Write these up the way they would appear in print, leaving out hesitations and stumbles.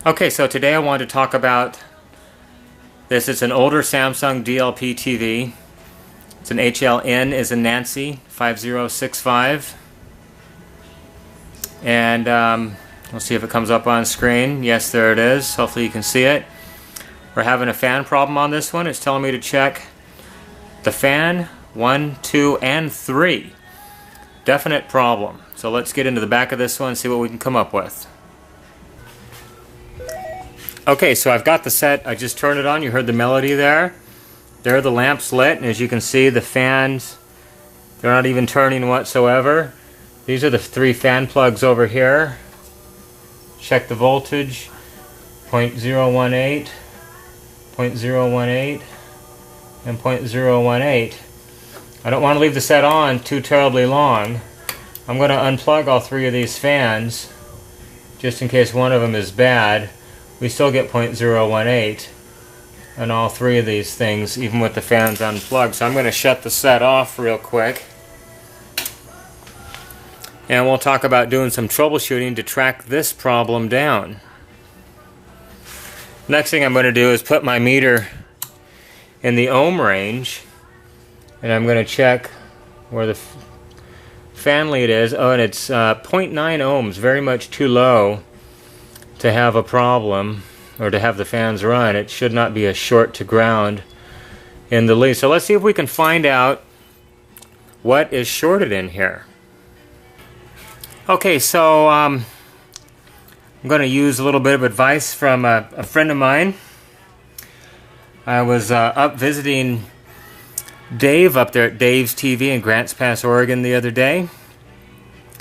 Okay, so today I want to talk about this. It's an older Samsung DLP TV. It's an HLN as in Nancy 5065. And we'll see if it comes up on screen. Yes, there it is. Hopefully you can see it. We're having a fan problem on this one. It's telling me to check the fan 1, 2, and 3. Definite problem. So let's get into the back of this one and see what we can come up with. Okay, so I've got the set. I just turned it on. You heard the melody there. There the lamp's lit, and as you can see, the fans, they're not even turning whatsoever. These are the 3 fan plugs over here. Check the voltage. 0.018, 0.018, and 0.018. I don't want to leave the set on too terribly long. I'm going to unplug all 3 of these fans, just in case one of them is bad. We still get 0.018 on all 3 of these things, even with the fans unplugged. So I'm going to shut the set off real quick. And we'll talk about doing some troubleshooting to track this problem down. Next thing I'm going to do is put my meter in the ohm range. And I'm going to check where the fan lead is. Oh, and it's 0.9 ohms, very much too low to have a problem or to have the fans run. It should not be a short to ground in the lead. So let's see if we can find out what is shorted in here. Okay, so I'm going to use a little bit of advice from a friend of mine. I was up visiting Dave up there at Dave's TV in Grants Pass, Oregon the other day.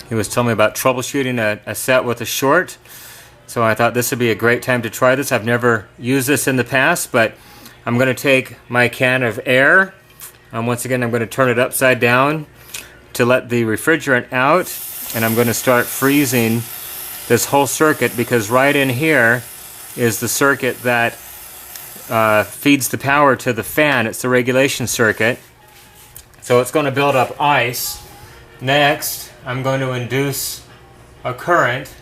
He was telling me about troubleshooting a set with a short. So I thought this would be a great time to try this. I've never used this in the past, but I'm going to take my can of air. Once again, I'm going to turn it upside down to let the refrigerant out. And I'm going to start freezing this whole circuit, because right in here is the circuit that feeds the power to the fan. It's the regulation circuit. So it's going to build up ice. Next, I'm going to induce a current.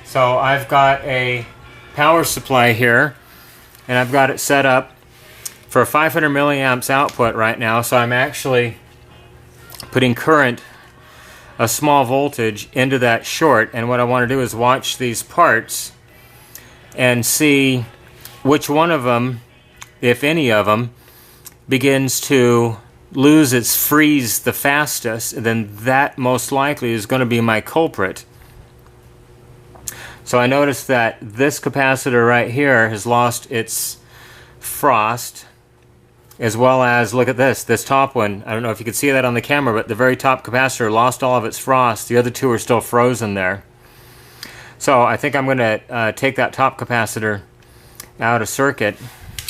So I've got a power supply here, and I've got it set up for a 500 milliamps output right now. So I'm actually putting current, a small voltage, into that short. And what I want to do is watch these parts and see which one of them, if any of them, begins to lose its freeze the fastest. Then that most likely is going to be my culprit. So I noticed that this capacitor right here has lost its frost, as well as, look at this top one. I don't know if you can see that on the camera, but the very top capacitor lost all of its frost. The other 2 are still frozen there. So I think I'm going to take that top capacitor out of circuit.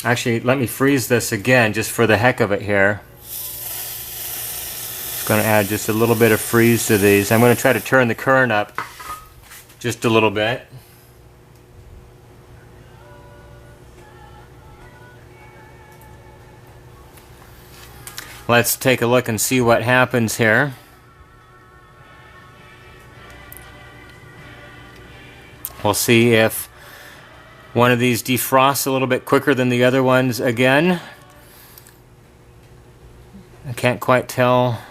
Actually, let me freeze this again just for the heck of it here. Just going to add just a little bit of freeze to these. I'm going to try to turn the current up just a little bit. Let's take a look and see what happens here. We'll see if one of these defrosts a little bit quicker than the other ones again. I can't quite tell.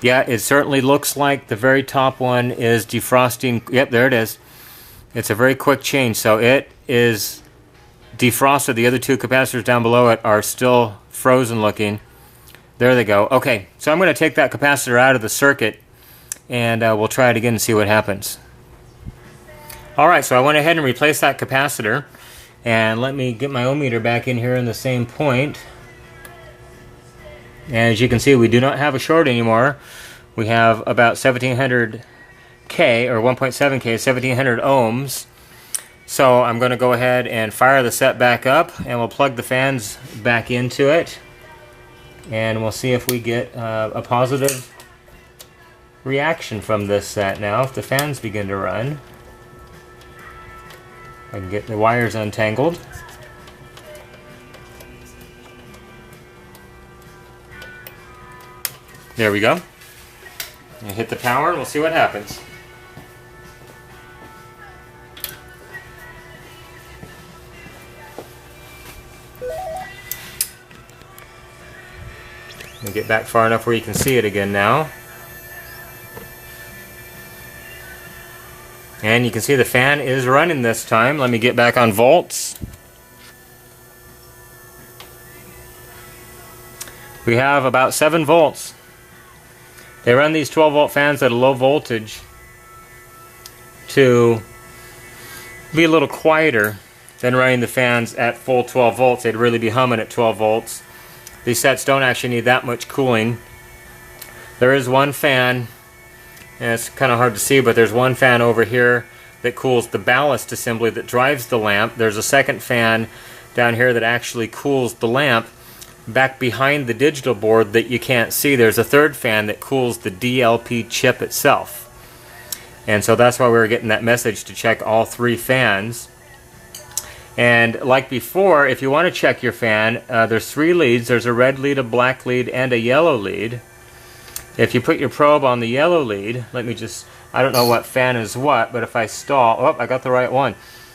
Yeah, it certainly looks like the very top one is defrosting. Yep, there it is. It's a very quick change. So it is defrosted. The other 2 capacitors down below it are still frozen looking. There they go. Okay, so I'm going to take that capacitor out of the circuit, and we'll try it again and see what happens. Alright, so I went ahead and replaced that capacitor. And let me get my ohm meter back in here in the same point. And as you can see, we do not have a short anymore. We have about 1700 K, or 1.7 K, 1700 ohms. So I'm going to go ahead and fire the set back up, and we'll plug the fans back into it. And we'll see if we get a positive reaction from this set now, if the fans begin to run. I can get the wires untangled. There we go. And hit the power and we'll see what happens. Let me get back far enough where you can see it again now. And you can see the fan is running this time. Let me get back on volts. We have about 7 volts. They run these 12 volt fans at a low voltage to be a little quieter than running the fans at full 12 volts. They'd really be humming at 12 volts. These sets don't actually need that much cooling. There is one fan, and it's kind of hard to see, but there's one fan over here that cools the ballast assembly that drives the lamp. There's a second fan down here that actually cools the lamp. Back behind the digital board that you can't see, there's a third fan that cools the DLP chip itself. And so that's why we were getting that message to check all 3 fans. And like before, if you want to check your fan, there's 3 leads. There's a red lead, a black lead, and a yellow lead. If you put your probe on the yellow lead, let me just, I don't know what fan is what, but if I stall, oh, I got the right one.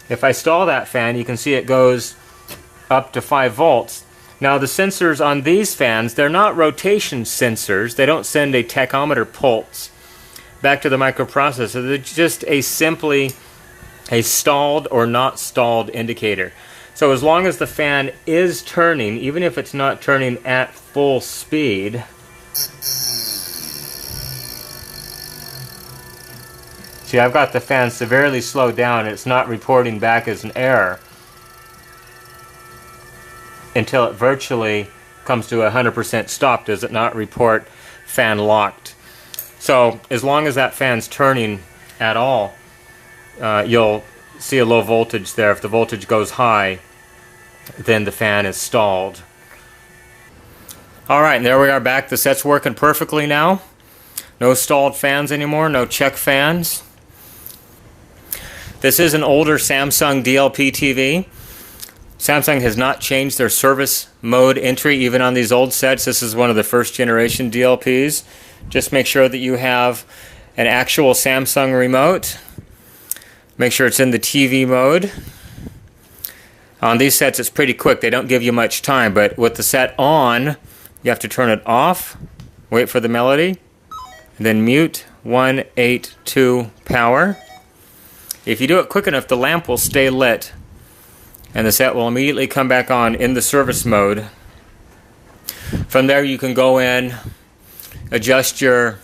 If I stall that fan, you can see it goes up to 5 volts. Now the sensors on these fans, they're not rotation sensors. They don't send a tachometer pulse back to the microprocessor. They're just simply a stalled or not stalled indicator. So as long as the fan is turning, even if it's not turning at full speed, see, I've got the fan severely slowed down. It's not reporting back as an error until it virtually comes to 100% stop. Does it not report fan locked? So as long as that fan's turning at all, you'll see a low voltage there. If the voltage goes high, then the fan is stalled. Alright, and there we are back. The set's working perfectly now. No stalled fans anymore, no check fans. This is an older Samsung DLP TV. Samsung has not changed their service mode entry even on these old sets. This is one of the first generation DLPs. Just make sure that you have an actual Samsung remote. Make sure it's in the TV mode. On these sets it's pretty quick. They don't give you much time, but with the set on, you have to turn it off, wait for the melody, and then mute 182 power. If you do it quick enough, the lamp will stay lit and the set will immediately come back on in the service mode. From there you can go in, adjust your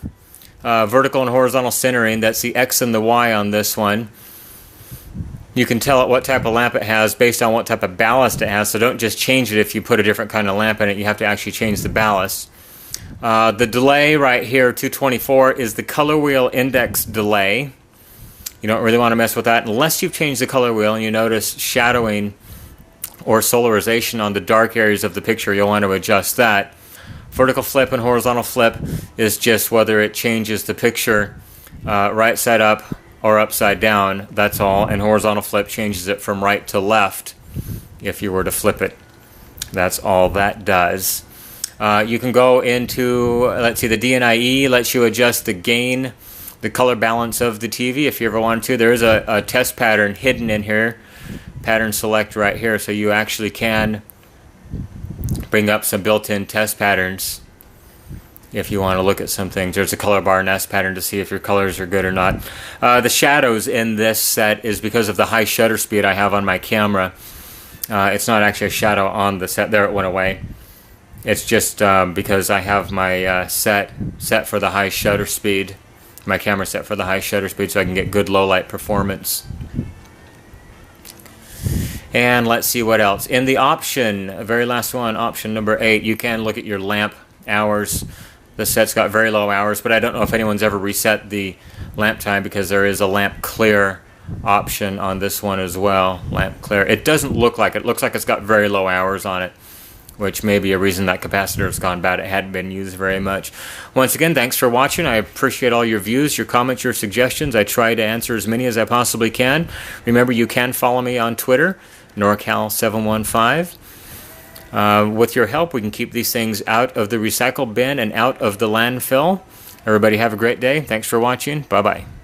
vertical and horizontal centering. That's the X and the Y on this one. You can tell it what type of lamp it has based on what type of ballast it has, so don't just change it if you put a different kind of lamp in it. You have to actually change the ballast. The delay right here, 224, is the color wheel index delay. You don't really want to mess with that unless you've changed the color wheel and you notice shadowing or solarization on the dark areas of the picture. You'll want to adjust that. Vertical flip and horizontal flip is just whether it changes the picture right side up or upside down. That's all. And horizontal flip changes it from right to left if you were to flip it. That's all that does. You can go into, let's see, the DNIE lets you adjust the gain, the color balance of the TV if you ever wanted to. There is a test pattern hidden in here, pattern select right here, so you actually can bring up some built-in test patterns if you want to look at some things. There's a color bar nest pattern to see if your colors are good or not. The shadows in this set is because of the high shutter speed I have on my camera. It's not actually a shadow on the set. There, it went away. It's just because I have my set for the high shutter speed. My camera set for the high shutter speed so I can get good low light performance. And let's see what else. In the option, very last one, option number 8, you can look at your lamp hours. The set's got very low hours, but I don't know if anyone's ever reset the lamp time because there is a lamp clear option on this one as well. Lamp clear. It doesn't look like it. It looks like it's got very low hours on it, which may be a reason that capacitor has gone bad. It hadn't been used very much. Once again, thanks for watching. I appreciate all your views, your comments, your suggestions. I try to answer as many as I possibly can. Remember, you can follow me on Twitter, NorCal715. With your help, we can keep these things out of the recycle bin and out of the landfill. Everybody have a great day. Thanks for watching. Bye-bye.